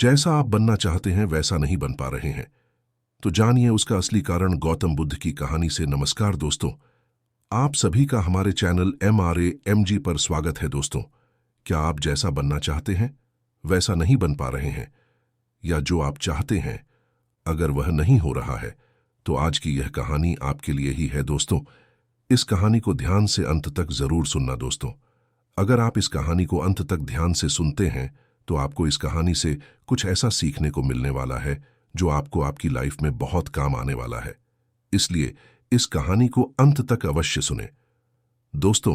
जैसा आप बनना चाहते हैं वैसा नहीं बन पा रहे हैं, तो जानिए उसका असली कारण गौतम बुद्ध की कहानी से। नमस्कार दोस्तों, आप सभी का हमारे चैनल MRAMG पर स्वागत है। दोस्तों, क्या आप जैसा बनना चाहते हैं वैसा नहीं बन पा रहे हैं, या जो आप चाहते हैं अगर वह नहीं हो रहा है, तो आज की यह कहानी आपके लिए ही है। दोस्तों, इस कहानी को ध्यान से अंत तक जरूर सुनना। दोस्तों, अगर आप इस कहानी को अंत तक ध्यान से सुनते हैं तो आपको इस कहानी से कुछ ऐसा सीखने को मिलने वाला है जो आपको आपकी लाइफ में बहुत काम आने वाला है। इसलिए इस कहानी को अंत तक अवश्य सुने। दोस्तों,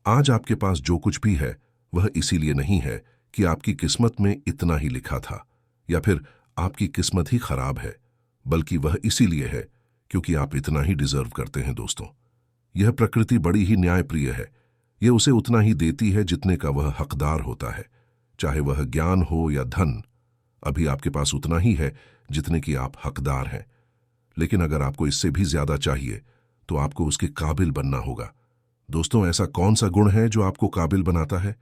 आज आपके पास जो कुछ भी है वह इसीलिए नहीं है कि आपकी किस्मत में इतना ही लिखा था या फिर आपकी किस्मत ही खराब है, बल्कि वह इसीलिए है क्योंकि आप इतना ही डिजर्व करते हैं। दोस्तों, यह प्रकृति बड़ी ही न्यायप्रिय है। यह उसे उतना ही देती है जितने का वह हकदार होता है, चाहे वह ज्ञान हो या धन। अभी आपके पास उतना ही है जितने की आप हकदार हैं, लेकिन अगर आपको इससे भी ज्यादा चाहिए तो आपको उसके काबिल बनना होगा। दोस्तों, ऐसा कौन सा गुण है जो आपको काबिल बनाता है?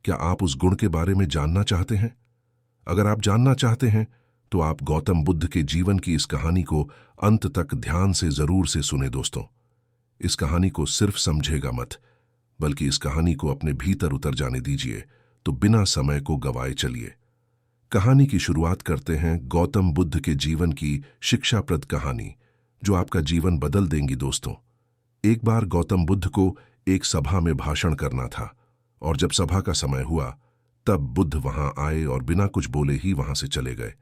क्या आप उस गुण के बारे में जानना चाहते हैं? अगर आप जानना चाहते हैं तो आप गौतम बुद्ध के जीवन की इस कहानी को अंत तक ध्यान से जरूर से सुने। दोस्तों, इस कहानी को सिर्फ समझेगा मत, बल्कि इस कहानी को अपने भीतर उतर जाने दीजिए। तो बिना समय को गवाए चलिए कहानी की शुरुआत करते हैं। गौतम बुद्ध के जीवन की शिक्षाप्रद कहानी जो आपका जीवन बदल देंगी। दोस्तों, एक बार गौतम बुद्ध को एक सभा में भाषण करना था, और जब सभा का समय हुआ तब बुद्ध वहां आए और बिना कुछ बोले ही वहां से चले गए।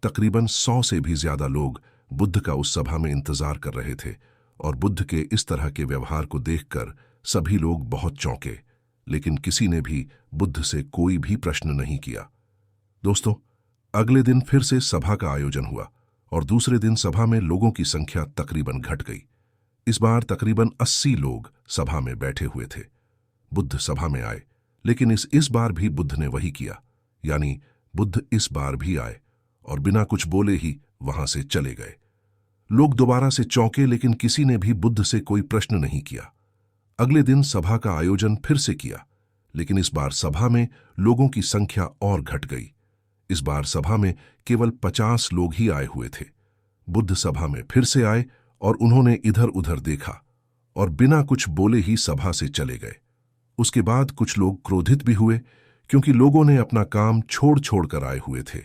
तकरीबन 100 से भी ज्यादा लोग बुद्ध का उस सभा में इंतजार कर रहे थे, और बुद्ध के इस तरह के व्यवहार को देखकर सभी लोग बहुत चौंके, लेकिन किसी ने भी बुद्ध से कोई भी प्रश्न नहीं किया। दोस्तों, अगले दिन फिर से सभा का आयोजन हुआ, और दूसरे दिन सभा में लोगों की संख्या तकरीबन घट गई। इस बार तकरीबन 80 लोग सभा में बैठे हुए थे। बुद्ध सभा में आए, लेकिन इस बार भी बुद्ध ने वही किया, यानी बुद्ध इस बार भी आए और बिना कुछ बोले ही वहां से चले गए। लोग दोबारा से चौंके, लेकिन किसी ने भी बुद्ध से कोई प्रश्न नहीं किया। अगले दिन सभा का आयोजन फिर से किया, लेकिन इस बार सभा में लोगों की संख्या और घट गई। इस बार सभा में केवल 50 लोग ही आए हुए थे। बुद्ध सभा में फिर से आए और उन्होंने इधर उधर देखा और बिना कुछ बोले ही सभा से चले गए। उसके बाद कुछ लोग क्रोधित भी हुए, क्योंकि लोगों ने अपना काम छोड़ छोड़ कर आए हुए थे,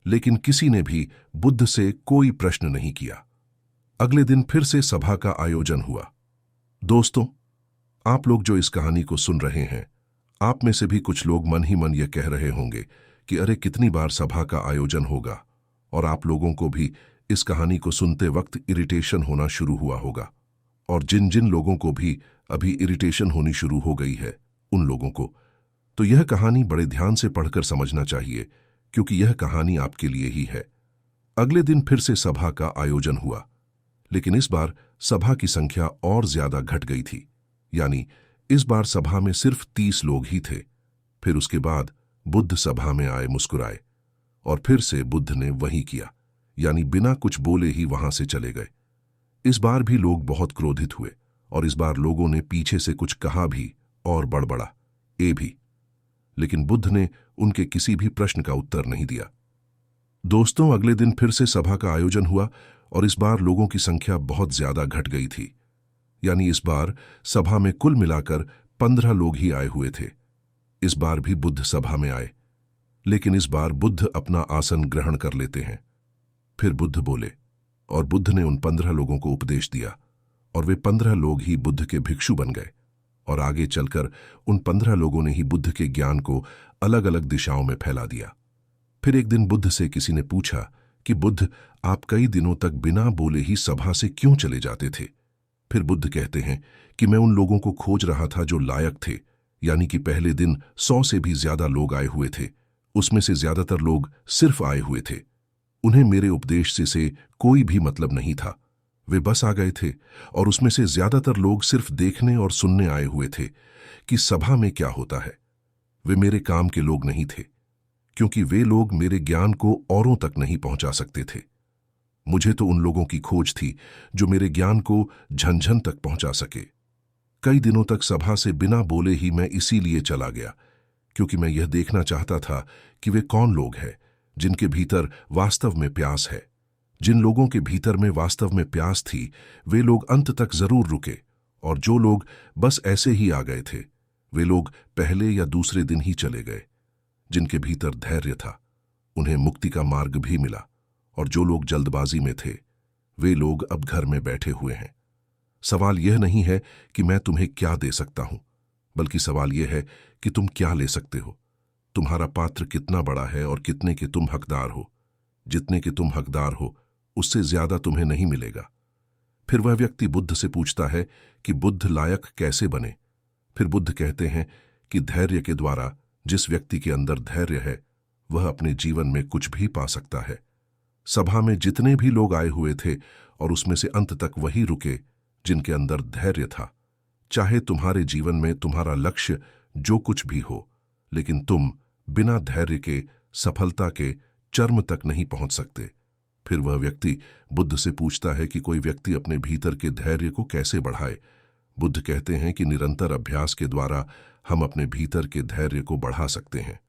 लेकिन किसी ने भी बुद्ध से कोई प्रश्न नहीं किया। अगले दिन फिर से सभा का आयोजन हुआ। दोस्तों, आप लोग जो इस कहानी को सुन रहे हैं, आप में से भी कुछ लोग मन ही मन यह कह रहे होंगे कि अरे कितनी बार सभा का आयोजन होगा, और आप लोगों को भी इस कहानी को सुनते वक्त इरिटेशन होना शुरू हुआ होगा। और जिन जिन लोगों को भी अभी इरिटेशन होनी शुरू हो गई है, उन लोगों को तो यह कहानी बड़े ध्यान से पढ़कर समझना चाहिए, क्योंकि यह कहानी आपके लिए ही है। अगले दिन फिर से सभा का आयोजन हुआ, लेकिन इस बार सभा की संख्या और ज्यादा घट गई थी, यानी इस बार सभा में सिर्फ 30 लोग ही थे। फिर उसके बाद बुद्ध सभा में आए, मुस्कुराए, और फिर से बुद्ध ने वही किया, यानी बिना कुछ बोले ही वहां से चले गए। इस बार भी लोग बहुत क्रोधित हुए, और इस बार लोगों ने पीछे से कुछ कहा भी और बड़बड़ा ए भी, लेकिन बुद्ध ने उनके किसी भी प्रश्न का उत्तर नहीं दिया। दोस्तों, अगले दिन फिर से सभा का आयोजन हुआ, और इस बार लोगों की संख्या बहुत ज्यादा घट गई थी, यानी इस बार सभा में कुल मिलाकर 15 लोग ही आए हुए थे। इस बार भी बुद्ध सभा में आए, लेकिन इस बार बुद्ध अपना आसन ग्रहण कर लेते हैं। फिर बुद्ध बोले, और बुद्ध ने उन 15 लोगों को उपदेश दिया, और वे 15 लोग ही बुद्ध के भिक्षु बन गए। और आगे चलकर उन 15 लोगों ने ही बुद्ध के ज्ञान को अलग अलग दिशाओं में फैला दिया। फिर एक दिन बुद्ध से किसी ने पूछा कि बुद्ध, आप कई दिनों तक बिना बोले ही सभा से क्यों चले जाते थे? फिर बुद्ध कहते हैं कि मैं उन लोगों को खोज रहा था जो लायक थे, यानी कि पहले दिन 100 से भी ज्यादा लोग आए हुए थे, उसमें से ज्यादातर लोग सिर्फ आए हुए थे। उन्हें मेरे उपदेश से कोई भी मतलब नहीं था, वे बस आ गए थे, और उसमें से ज्यादातर लोग सिर्फ देखने और सुनने आए हुए थे कि सभा में क्या होता है। वे मेरे काम के लोग नहीं थे, क्योंकि वे लोग मेरे ज्ञान को औरों तक नहीं पहुंचा सकते थे। मुझे तो उन लोगों की खोज थी जो मेरे ज्ञान को झंझन तक पहुंचा सके। कई दिनों तक सभा से बिना बोले ही मैं इसीलिए चला गया, क्योंकि मैं यह देखना चाहता था कि वे कौन लोग हैं जिनके भीतर वास्तव में प्यास है। जिन लोगों के भीतर में वास्तव में प्यास थी, वे लोग अंत तक जरूर रुके, और जो लोग बस ऐसे ही आ गए थे, वे लोग पहले या दूसरे दिन ही चले गए। जिनके भीतर धैर्य था, उन्हें मुक्ति का मार्ग भी मिला, और जो लोग जल्दबाजी में थे, वे लोग अब घर में बैठे हुए हैं। सवाल यह नहीं है कि मैं तुम्हें क्या दे सकता हूं, बल्कि सवाल यह है कि तुम क्या ले सकते हो। तुम्हारा पात्र कितना बड़ा है और कितने के तुम हकदार हो। जितने के तुम हकदार हो, उससे ज्यादा तुम्हें नहीं मिलेगा। फिर वह व्यक्ति बुद्ध से पूछता है कि बुद्ध लायक कैसे बने। फिर बुद्ध कहते हैं कि धैर्य के द्वारा। जिस व्यक्ति के अंदर धैर्य है, वह अपने जीवन में कुछ भी पा सकता है। सभा में जितने भी लोग आए हुए थे, और उसमें से अंत तक वही रुके जिनके अंदर धैर्य था। चाहे तुम्हारे जीवन में तुम्हारा लक्ष्य जो कुछ भी हो, लेकिन तुम बिना धैर्य के सफलता के चरम तक नहीं पहुंच सकते। फिर वह व्यक्ति बुद्ध से पूछता है कि कोई व्यक्ति अपने भीतर के धैर्य को कैसे बढ़ाए। बुद्ध कहते हैं कि निरंतर अभ्यास के द्वारा हम अपने भीतर के धैर्य को बढ़ा सकते हैं।